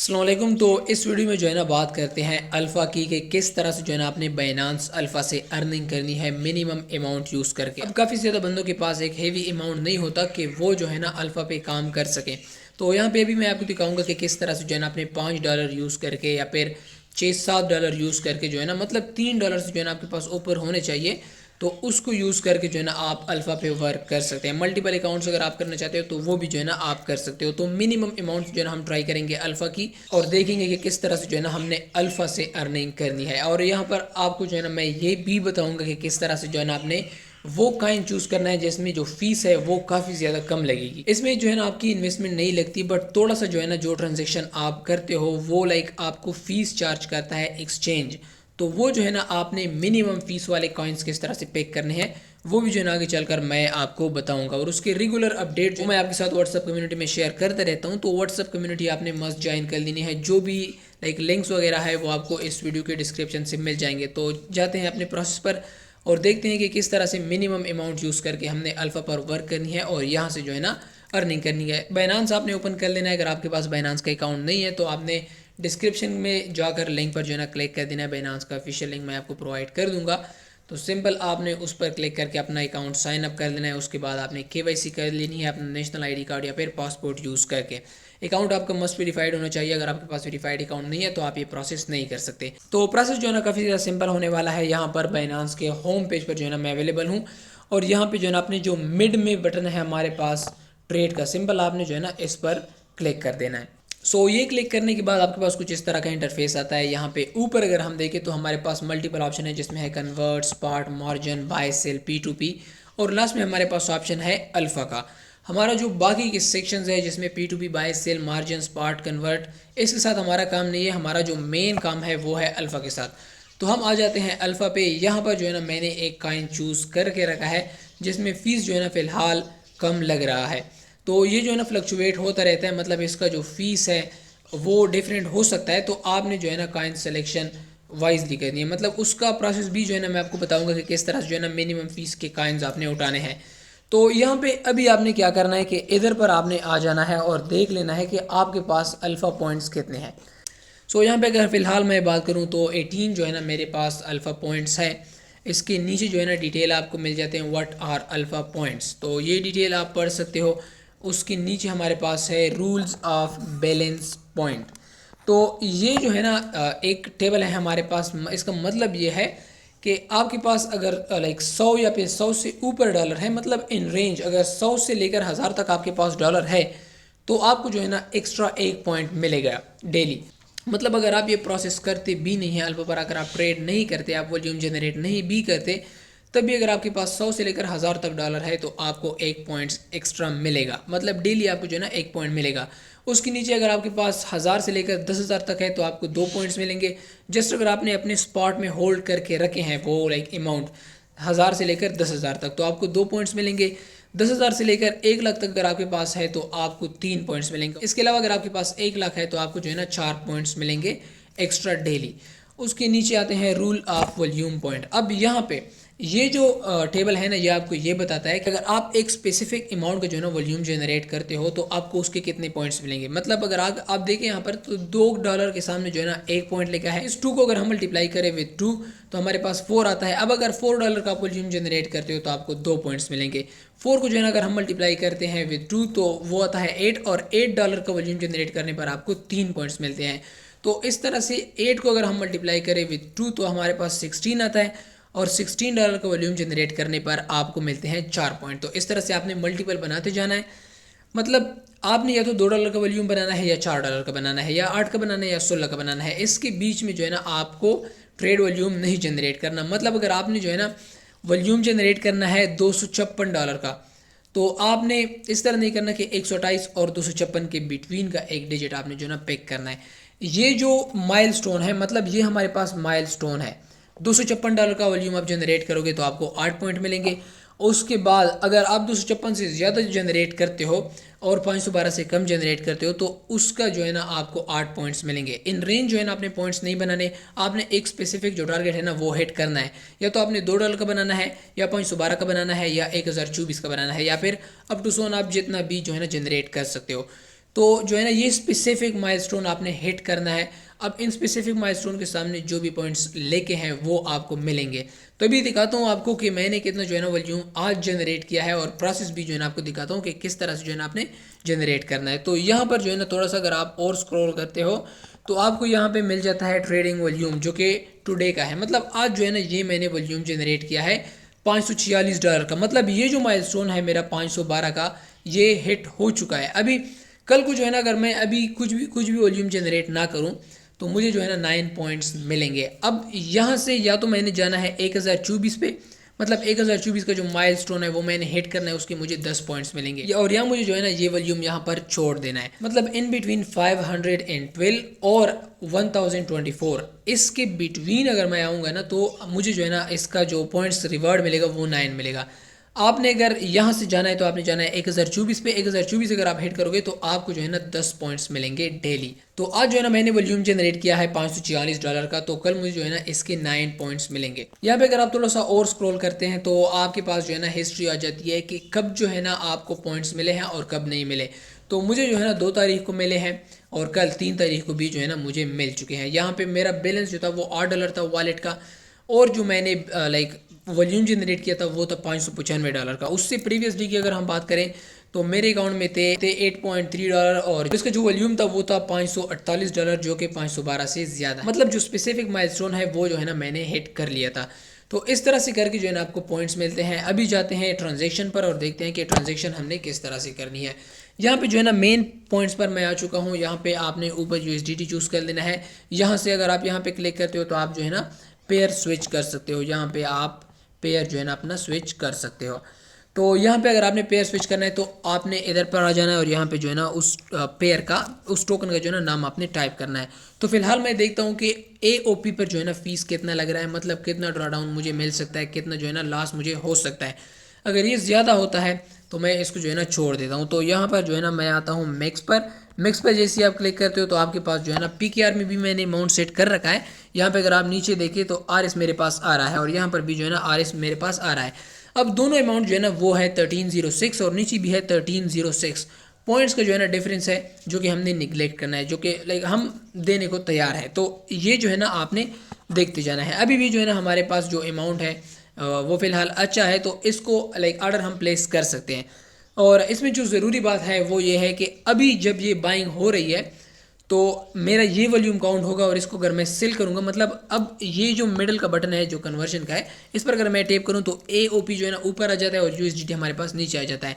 अस्सलाम वालेकुम। तो इस वीडियो में जो है ना बात करते हैं अल्फ़ा की कि किस तरह से जो है ना आपने बाइनांस अल्फ़ा से अर्निंग करनी है मिनिमम अमाउंट यूज़ करके। अब काफ़ी ज़्यादा बंदों के पास एक हेवी अमाउंट नहीं होता कि वो जो है ना अल्फ़ा पे काम कर सकें। तो यहाँ पे भी मैं आपको दिखाऊंगा कि किस तरह से जो है ना आपने $5 यूज़ करके या फिर $6-7 यूज़ करके जो है ना मतलब $3 से जो है ना आपके पास ऊपर होने चाहिए, तो उसको यूज़ करके जो है ना आप अल्फ़ा पे वर्क कर सकते हैं। मल्टीपल अकाउंट्स अगर आप करना चाहते हो तो वो भी जो है ना आप कर सकते हो। तो मिनिमम अमाउंट जो है ना हम ट्राई करेंगे अल्फ़ा की और देखेंगे कि किस तरह से जो है ना हमने अल्फ़ा से अर्निंग करनी है। और यहाँ पर आपको जो है ना मैं ये भी बताऊँगा कि किस तरह से जो है ना आपने वो काइन चूज़ करना है जिसमें जो फीस है वो काफ़ी ज़्यादा कम लगेगी। इसमें जो है ना आपकी इन्वेस्टमेंट नहीं लगती, बट थोड़ा सा जो है ना जो ट्रांजेक्शन आप करते हो वो लाइक आपको फीस चार्ज करता है एक्सचेंज। तो वो जो है ना आपने मिनिमम फीस वाले कॉइन्स किस तरह से पिक करने हैं वो भी जो है ना आगे चलकर मैं आपको बताऊंगा। और उसके रेगुलर अपडेट जो मैं आपके साथ व्हाट्सअप कम्युनिटी में शेयर करता रहता हूं, तो व्हाट्सअप कम्युनिटी आपने मस्ट ज्वाइन कर लेनी है। जो भी लाइक लिंक्स वगैरह है वो आपको इस वीडियो के डिस्क्रिप्शन से मिल जाएंगे। तो जाते हैं अपने प्रोसेस पर और देखते हैं कि किस तरह से मिनिमम अमाउंट यूज़ करके हमने अल्फ़ा पर वर्क करनी है और यहाँ से जो है ना अर्निंग करनी है। बाइनांस आपने ओपन कर लेना है। अगर आपके पास बाइनांस का अकाउंट नहीं है तो आपने डिस्क्रिप्शन में जाकर लिंक पर जो है ना क्लिक कर देना है। बाइनांस का ऑफिशियल लिंक मैं आपको प्रोवाइड कर दूंगा। तो सिंपल आपने उस पर क्लिक करके अपना अकाउंट साइन अप कर लेना है। उसके बाद आपने केवाईसी कर लेनी है अपना नेशनल आईडी कार्ड या फिर पासपोर्ट यूज़ करके। अकाउंट आपका मस्ट वेरीफाइड होना चाहिए। अगर आपके पास वेरीफाइड अकाउंट नहीं है तो आप ये प्रोसेस नहीं कर सकते। तो प्रोसेस जो है ना काफ़ी ज़्यादा सिंपल होने वाला है। यहाँ पर बाइनांस के होम पेज पर जो है ना मैं अवेलेबल हूँ और यहाँ पे जो है ना अपने जो मिड में बटन है हमारे पास ट्रेड का सिंपल, आपने जो है ना इस पर क्लिक कर देना है। ये क्लिक करने के बाद आपके पास कुछ इस तरह का इंटरफेस आता है। यहाँ पे ऊपर अगर हम देखें तो हमारे पास मल्टीपल ऑप्शन है जिसमें है convert, spot, margin, buy, sell, P2P और लास्ट में हमारे पास ऑप्शन है अल्फ़ा का। हमारा जो बाकी के सेक्शंस है जिसमें P2P, buy, sell, margin, spot, convert, इसके साथ हमारा काम नहीं है। हमारा जो मेन काम है वो है अल्फ़ा के साथ। तो हम आ जाते हैं अल्फ़ा पे। यहाँ पर जो है ना मैंने एक कॉइन चूज़ करके रखा है जिसमें फ़ीस जो है ना फ़िलहाल कम लग रहा है। तो ये जो है ना फ्लक्चुएट होता रहता है, मतलब इसका जो फीस है वो डिफरेंट हो सकता है। तो आपने जो है ना कॉइन सिलेक्शन वाइजली करनी है, मतलब उसका प्रोसेस भी जो है ना मैं आपको बताऊंगा कि किस तरह से जो है ना मिनिमम फीस के कॉइन्स आपने उठाने हैं। तो यहाँ पे अभी आपने क्या करना है कि इधर पर आपने आ जाना है और देख लेना है कि आपके पास अल्फ़ा पॉइंट्स कितने हैं। यहाँ पे अगर फ़िलहाल मैं बात करूँ तो 18 जो है ना मेरे पास अल्फ़ा पॉइंट्स है। इसके नीचे जो है ना डिटेल आपको मिल जाते हैं व्हाट आर अल्फ़ा पॉइंट्स, तो ये डिटेल आप पढ़ सकते हो। उसके नीचे हमारे पास है रूल्स ऑफ बैलेंस पॉइंट। तो ये जो है ना एक टेबल है हमारे पास। इसका मतलब ये है कि आपके पास अगर लाइक 100 या फिर 100 से ऊपर डॉलर है, मतलब इन रेंज अगर 100 से लेकर 1000 तक आपके पास डॉलर है तो आपको जो है ना एक्स्ट्रा 1 पॉइंट मिलेगा डेली। मतलब अगर आप ये प्रोसेस करते भी नहीं है अल्फ़ा पर, अगर आप ट्रेड नहीं करते, आप वॉल्यूम जनरेट नहीं भी करते, तभी अगर आपके पास 100 से लेकर 1000 तक डॉलर है तो आपको 1 पॉइंट्स एक्स्ट्रा मिलेगा। मतलब डेली आपको जो है ना 1 पॉइंट मिलेगा। उसके नीचे अगर आपके पास 1000 से लेकर 10,000 तक है तो आपको 2 पॉइंट्स मिलेंगे। जस्ट अगर आपने अपने स्पॉट में होल्ड करके रखे हैं वो लाइक अमाउंट 1000 से लेकर 10,000 तक तो आपको 2 पॉइंट्स मिलेंगे। 10,000 से लेकर 1 लाख तक अगर आपके पास है तो आपको 3 पॉइंट्स मिलेंगे। इसके अलावा अगर आपके पास 1 लाख है तो आपको जो है ना 4 पॉइंट्स मिलेंगे एक्स्ट्रा डेली। उसके नीचे आते हैं रूल ऑफ वॉल्यूम पॉइंट। अब यहाँ पे ये जो टेबल है ना ये आपको ये बताता है कि अगर आप एक स्पेसिफिक अमाउंट का जो है ना वॉल्यूम जनरेट करते हो तो आपको उसके कितने पॉइंट्स मिलेंगे। मतलब अगर आप देखें यहाँ पर तो $2 के सामने जो है ना 1 पॉइंट लिखा है। इस 2 को अगर हम मल्टीप्लाई करें विद 2 तो हमारे पास 4 आता है। अब अगर $4 का वॉल्यूम जनरेट करते हो तो आपको 2 पॉइंट्स मिलेंगे। 4 को जो है ना अगर हम मल्टीप्लाई करते हैं विद 2 तो वो आता है 8 और $8 का वॉल्यूम जनरेट करने पर आपको 3 पॉइंट्स मिलते हैं। तो इस तरह से 8 को अगर हम मल्टीप्लाई करें विद 2 तो हमारे पास 16 आता है और $16 का वॉल्यूम जनरेट करने पर आपको मिलते हैं 4 पॉइंट। तो इस तरह से आपने मल्टीपल बनाते जाना है। मतलब आपने या तो $2 का वॉल्यूम बनाना है या $4 का बनाना है या 8 का बनाना है या 16 का बनाना है। इसके बीच में जो है ना आपको ट्रेड वॉल्यूम नहीं जनरेट करना। मतलब अगर आपने जो है ना वॉल्यूम जनरेट करना है $256 का तो आपने इस तरह नहीं करना कि 128 और 256 के बिटवीन का एक डिजिट आपने जो है ना पिक करना है। ये जो माइलस्टोन है, मतलब ये हमारे पास माइलस्टोन है। $256 का वॉल्यूम आप जनरेट करोगे तो आपको 8 पॉइंट मिलेंगे। उसके बाद अगर आप 256 से ज़्यादा जनरेट करते हो और 512 से कम जनरेट करते हो तो उसका जो है ना आपको 8 पॉइंट्स मिलेंगे। इन रेंज जो है ना आपने पॉइंट्स नहीं बनाने, आपने एक स्पेसिफिक जो टारगेट है ना वो हिट करना है। या तो आपने $2 का बनाना है या 512 का बनाना है या 1024 का बनाना है या फिर अप टू सोन आप जितना भी जो है ना जनरेट कर सकते हो। तो जो है ना ये स्पेसिफिक माइलस्टोन आपने हिट करना है। अब इन स्पेसिफिक माइलस्टोन के सामने जो भी पॉइंट्स लेके हैं वो आपको मिलेंगे। तो अभी दिखाता हूँ आपको कि मैंने कितना जो है ना वॉल्यूम आज जनरेट किया है, और प्रोसेस भी जो है ना आपको दिखाता हूँ कि किस तरह से जो है ना आपने जनरेट करना है। तो यहाँ पर जो है ना थोड़ा सा अगर आप और स्क्रॉल करते हो तो आपको यहाँ पे मिल जाता है ट्रेडिंग वॉल्यूम, जो कि टुडे का है। मतलब आज जो है ना ये मैंने वॉल्यूम जनरेट किया है $546 का। मतलब ये जो माइलस्टोन है मेरा 512 का, ये हिट हो चुका है। अभी कल को जो है ना अगर मैं अभी कुछ भी वॉल्यूम जनरेट ना करूं तो मुझे जो है ना 9 पॉइंट्स मिलेंगे। अब यहाँ से या तो मैंने जाना है 1024 पे, मतलब 1024 का जो माइलस्टोन है वो मैंने हिट करना है, उसके मुझे 10 पॉइंट्स मिलेंगे। और यहाँ मुझे जो है ना ये वॉल्यूम यहाँ पर छोड़ देना है। मतलब इन बिटवीन 512 और 1024, इसके बिटवीन अगर मैं आऊँगा ना तो मुझे जो है ना इसका जो पॉइंट्स रिवार्ड मिलेगा वो 9 मिलेगा। आपने अगर यहाँ से जाना है तो आपने जाना है 1024 पे। 1024 अगर आप हिट करोगे तो आपको जो है ना 10 पॉइंट्स मिलेंगे डेली। तो आज जो है ना मैंने वॉल्यूम जनरेट किया है $546 का, तो कल मुझे जो है ना इसके 9 पॉइंट्स मिलेंगे। यहाँ पे अगर आप थोड़ा सा और स्क्रॉल करते हैं तो आपके पास जो है ना हिस्ट्री आ जाती है कि कब जो है ना आपको पॉइंट्स मिले हैं और कब नहीं मिले। तो मुझे जो है ना 2 तारीख को मिले हैं और कल 3 तारीख को भी जो है ना मुझे मिल चुके हैं। यहाँ पे मेरा बैलेंस जो था वो $8 था वॉलेट का, और जो मैंने वॉल्यूम जनरेट किया था वो था $595 का। उससे प्रीवियस डे की अगर हम बात करें तो मेरे अकाउंट में थे $8.3, और इसका जो वॉल्यूम था वो था $548, जो कि 512 से ज़्यादा। मतलब जो स्पेसिफिक माइलस्टोन है वो जो है ना मैंने हिट कर लिया था। तो इस तरह से करके जो है ना आपको पॉइंट्स मिलते हैं। अभी जाते हैं ट्रांजेक्शन पर और देखते हैं कि ट्रांजेक्शन हमने किस तरह से करनी है। यहाँ पे जो है ना मेन पॉइंट्स पर मैं आ चुका हूँ। यहाँ पे आपने ऊपर USDT चूज़ कर लेना है। यहाँ से अगर आप यहाँ पे क्लिक करते हो तो आप जो है ना पेयर स्विच कर सकते हो। यहाँ पे आप पेयर जो है ना अपना स्विच कर सकते हो। तो यहाँ पे अगर आपने पेयर स्विच करना है तो आपने इधर पर आ जाना है, और यहाँ पे जो है ना उस पेयर का, उस टोकन का जो है ना नाम आपने टाइप करना है। तो फिलहाल मैं देखता हूँ कि AOP पर जो है ना फीस कितना लग रहा है, मतलब कितना ड्रॉडाउन मुझे मिल सकता है, कितना जो है ना लॉस मुझे हो सकता है। अगर ये ज़्यादा होता है तो मैं इसको जो है ना छोड़ देता हूँ। तो यहाँ पर जो है ना मैं आता हूँ मिक्स पर जैसे आप क्लिक करते हो तो आपके पास जो है ना PKR में भी मैंने अमाउंट सेट कर रखा है। यहाँ पे अगर आप नीचे देखें तो RS मेरे पास आ रहा है, और यहाँ पर भी जो है ना RS मेरे पास आ रहा है। अब दोनों अमाउंट जो है ना वो है 1306 और नीचे भी है 1306। पॉइंट्स का जो है ना डिफरेंस है जो कि हमने निगलेक्ट करना है, जो कि लाइक हम देने को तैयार है। तो ये जो है ना आपने देखते जाना है। अभी भी जो है ना हमारे पास जो अमाउंट है वो फ़िलहाल अच्छा है, तो इसको लाइक ऑर्डर हम प्लेस कर सकते हैं। और इसमें जो ज़रूरी बात है वो ये है कि अभी जब ये बाइंग हो रही है तो मेरा ये वॉल्यूम काउंट होगा, और इसको अगर मैं सेल करूंगा, मतलब अब ये जो मिडल का बटन है जो कन्वर्जन का है, इस पर अगर मैं टैप करूं तो AOP जो है ना ऊपर आ जाता है और USDT हमारे पास नीचे आ जाता है।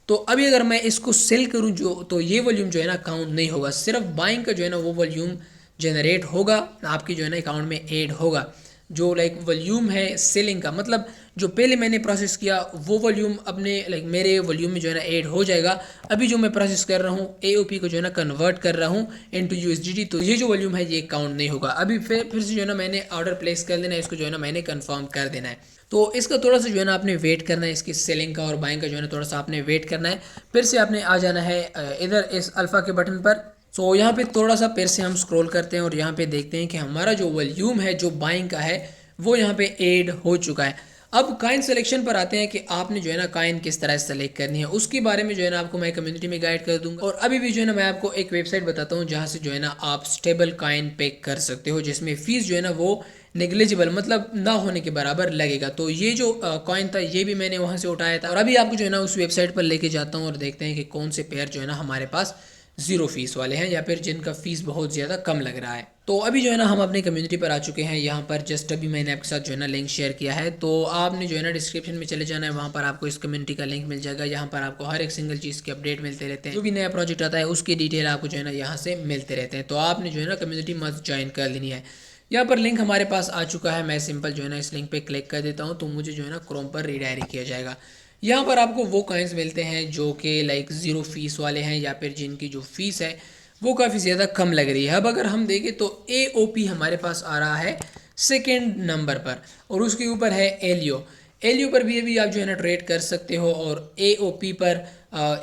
तो अभी अगर मैं इसको सेल करूं जो, तो ये वॉल्यूम जो है ना काउंट नहीं होगा, सिर्फ बाइंग का जो है ना वो वॉल्यूम जनरेट होगा, आपकी जो है ना अकाउंट में ऐड होगा। जो लाइक वॉल्यूम है सेलिंग का, मतलब जो पहले मैंने प्रोसेस किया वो वॉल्यूम अपने लाइक मेरे वॉल्यूम में जो है ना ऐड हो जाएगा। अभी जो मैं प्रोसेस कर रहा हूँ AOP को जो है ना कन्वर्ट कर रहा हूँ इनटू USDT, तो ये जो वॉल्यूम है ये काउंट नहीं होगा। अभी फिर से जो है ना मैंने ऑर्डर प्लेस कर देना है, इसको जो है ना मैंने कंफर्म कर देना है। तो इसका थोड़ा सा जो है ना आपने वेट करना है, इसकी सेलिंग का और बाइंग का जो है ना थोड़ा सा आपने वेट करना है। फिर से आपने आ जाना है इधर इस अल्फ़ा के बटन पर। सो यहाँ पे थोड़ा सा फिर से हम स्क्रॉल करते हैं और यहाँ पे देखते हैं कि हमारा जो वॉल्यूम है जो बाइंग का है वो यहाँ पे ऐड हो चुका है। अब काइन सिलेक्शन पर आते हैं कि आपने जो है ना काइन किस तरह से सेलेक्ट करनी है, उसके बारे में जो है ना आपको मैं कम्युनिटी में गाइड कर दूंगा। और अभी भी जो है ना मैं आपको एक वेबसाइट बताता हूँ जहाँ से जो है ना आप स्टेबल काइन पे कर सकते हो, जिसमें फीस जो है ना वो नेग्लिजिबल, मतलब ना होने के बराबर लगेगा। तो ये जो कॉइन था ये भी मैंने वहाँ से उठाया था, और अभी आपको जो है ना उस वेबसाइट पर लेके जाता हूँ और देखते हैं कि कौन से पेयर जो है ना हमारे पास ज़ीरो फीस वाले हैं या फिर जिनका फ़ीस बहुत ज़्यादा कम लग रहा है। तो अभी जो है ना हम अपने कम्युनिटी पर आ चुके हैं। यहाँ पर जस्ट अभी मैंने आपके साथ जो है ना लिंक शेयर किया है, तो आपने जो है ना डिस्क्रिप्शन में चले जाना है, वहाँ पर आपको इस कम्युनिटी का लिंक मिल जाएगा। यहाँ पर आपको हर एक सिंगल चीज़ के अपडेट मिलते रहते हैं, जो भी नया प्रोजेक्ट आता है उसकी डिटेल आपको जो है ना यहाँ से मिलते रहते हैं। तो आपने जो है ना कम्युनिटी मस्ट ज्वाइन कर लेनी है। यहाँ पर लिंक हमारे पास आ चुका है, मैं सिंपल जो है ना इस लिंक पे क्लिक कर देता हूँ तो मुझे जो है ना क्रोम पर रीडायरेक्ट किया जाएगा। यहाँ पर आपको वो कॉइन्स मिलते हैं जो कि लाइक ज़ीरो फीस वाले हैं या फिर जिनकी जो फीस है वो काफ़ी ज़्यादा कम लग रही है। अब अगर हम देखें तो AOP हमारे पास आ रहा है सेकेंड नंबर पर, और उसके ऊपर है एलियो पर भी अभी आप जो है ना ट्रेड कर सकते हो। और AOP पर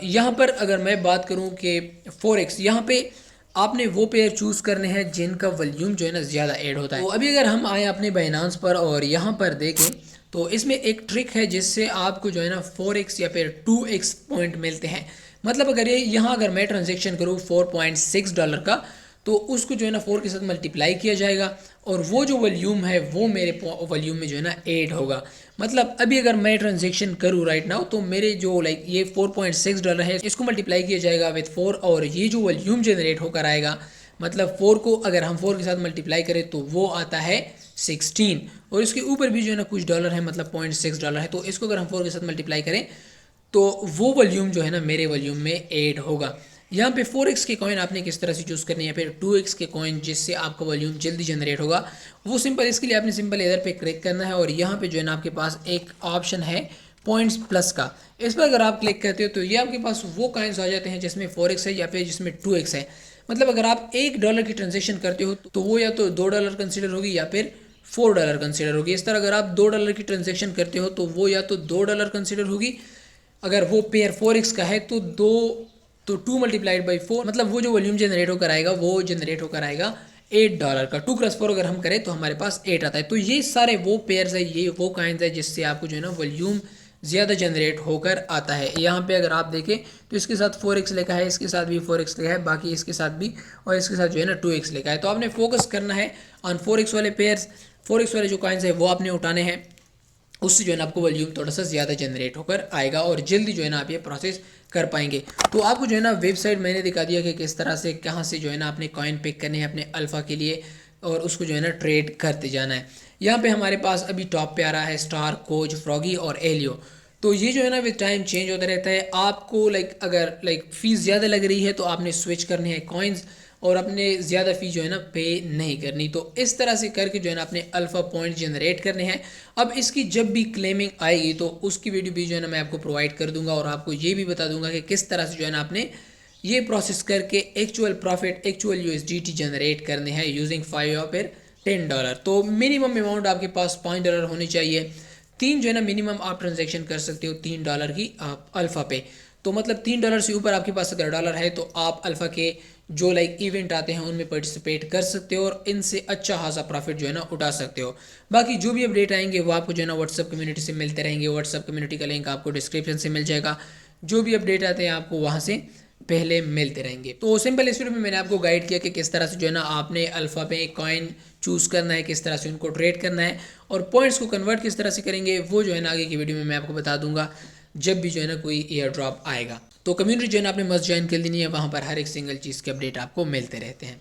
यहाँ पर अगर मैं बात करूँ कि फोरेक्स, यहाँ पे आपने वो पेयर चूज़ करने हैं जिनका वॉल्यूम जो है ना ज़्यादा ऐड होता है। तो अभी अगर हम आए अपने बाइनांस पर और यहाँ पर देखें तो इसमें एक ट्रिक है जिससे आपको जो है ना 4x या फिर 2x पॉइंट मिलते हैं। मतलब अगर ये यहाँ अगर मैं ट्रांजेक्शन करूँ $4.6 का, तो उसको जो है ना 4 के साथ मल्टीप्लाई किया जाएगा और वो जो वॉल्यूम है वो मेरे वॉल्यूम में जो है ना 8 होगा। मतलब अभी अगर मैं ट्रांजेक्शन करूँ राइट नाउ, तो मेरे जो लाइक ये $4.6 है, इसको मल्टीप्लाई किया जाएगा विथ 4 और ये जो वॉल्यूम जनरेट होकर आएगा, मतलब 4 को अगर हम 4 के साथ मल्टीप्लाई करें तो वो आता है 16 और इसके ऊपर भी जो है ना कुछ डॉलर है, मतलब $0.6 है, तो इसको अगर हम 4 के साथ मल्टीप्लाई करें तो वो वॉल्यूम जो है ना मेरे वॉल्यूम में ऐड होगा। यहाँ पे 4x के कॉइन आपने किस तरह से चूज़ करनी है, फिर 2x के कॉइन जिससे आपका वॉल्यूम जल्दी जनरेट होगा, वो सिंपल इसके लिए आपने सिंपल इधर पे क्लिक करना है और यहाँ पे जो है ना आपके पास एक ऑप्शन है पॉइंट्स प्लस का। इस पर अगर आप क्लिक करते हो तो ये आपके पास वो कॉइन्स आ जाते हैं जिसमें 4x है या फिर जिसमें 2x है। मतलब अगर आप $1 की ट्रांजेक्शन करते हो तो वो या तो $2 कंसिडर होगी या फिर $4 कंसिडर होगी। इस तरह अगर आप $2 की ट्रांजेक्शन करते हो तो वो या तो $2 कंसिडर होगी, अगर वो पेयर 4x का है तो 2 मल्टीप्लाइड बाई 4, मतलब वो जो वॉल्यूम जनरेट होकर आएगा वो जनरेट होकर आएगा $8 का। 2 × 4 अगर हम करें तो हमारे पास 8 आता है। तो ये सारे वो पेयर्स है, ये वो काइंस है जिससे आपको जो है ना वॉल्यूम ज़्यादा जनरेट होकर आता है। यहाँ पे अगर आप देखें तो इसके साथ 4x लिखा है, इसके साथ भी 4x लिखा है, बाकी इसके साथ भी, और इसके साथ जो है ना 2x लिखा है। तो आपने फोकस करना है ऑन 4x वाले पेयर्स। 4x वाले जो कॉइन्स है वो आपने उठाने हैं, उससे जो है ना आपको वॉल्यूम थोड़ा सा ज़्यादा जनरेट होकर आएगा और जल्दी जो है ना आप ये प्रोसेस कर पाएंगे। तो आपको जो है ना वेबसाइट मैंने दिखा दिया कि किस तरह से कहाँ से जो है ना आपने कॉइन पिक करने हैं अपने अल्फ़ा के लिए और उसको जो है ना ट्रेड करते जाना है। यहाँ पे हमारे पास अभी टॉप पे आ रहा है स्टार, कोच, फ्रॉगी और एलियो। तो ये जो है ना विद टाइम चेंज होता रहता है। आपको अगर फ़ीस ज़्यादा लग रही है तो आपने स्विच करने हैं कॉइन्स और अपने ज़्यादा फ़ी जो है ना पे नहीं करनी। तो इस तरह से करके जो है ना अपने अल्फ़ा पॉइंट जनरेट करने हैं। अब इसकी जब भी क्लेमिंग आएगी तो उसकी वीडियो भी जो है ना मैं आपको प्रोवाइड कर दूंगा और आपको ये भी बता दूंगा कि किस तरह से जो है ना आपने ये प्रोसेस करके actual profit, actual USDT generate करने हैं यूजिंग 5 या फिर $10। तो मिनिमम अमाउंट आपके पास $5 होनी चाहिए। 3 जो है ना मिनिमम आप ट्रांजेक्शन कर सकते हो $3 की अल्फ़ा पे। तो मतलब $3 से ऊपर आपके पास अगर डॉलर है तो आप अल्फ़ा के जो इवेंट आते हैं उनमें पार्टिसिपेट कर सकते हो और इनसे अच्छा खासा प्रॉफिट जो है ना उठा सकते हो। बाकी जो भी अपडेट आएंगे वो आपको जो है ना व्हाट्सअप कम्युनिटी से मिलते रहेंगे। व्हाट्सअप कम्युनिटी का लिंक आपको डिस्क्रिप्शन से मिल जाएगा। जो भी अपडेट आते हैं आपको वहाँ से पहले मिलते रहेंगे। तो सिंपल इस वीडियो में मैंने आपको गाइड किया कि किस तरह से जो है ना आपने अल्फ़ा पे कॉइन चूज़ करना है, किस तरह से उनको ट्रेड करना है और पॉइंट्स को कन्वर्ट किस तरह से करेंगे, वो जो है ना आगे की वीडियो में मैं आपको बता दूंगा जब भी जो है ना कोई एयर ड्रॉप आएगा। तो कम्युनिटी जो है ना आपने मस्ट ज्वाइन कर लेनी है, वहाँ पर हर एक सिंगल चीज़ के अपडेट आपको मिलते रहते हैं।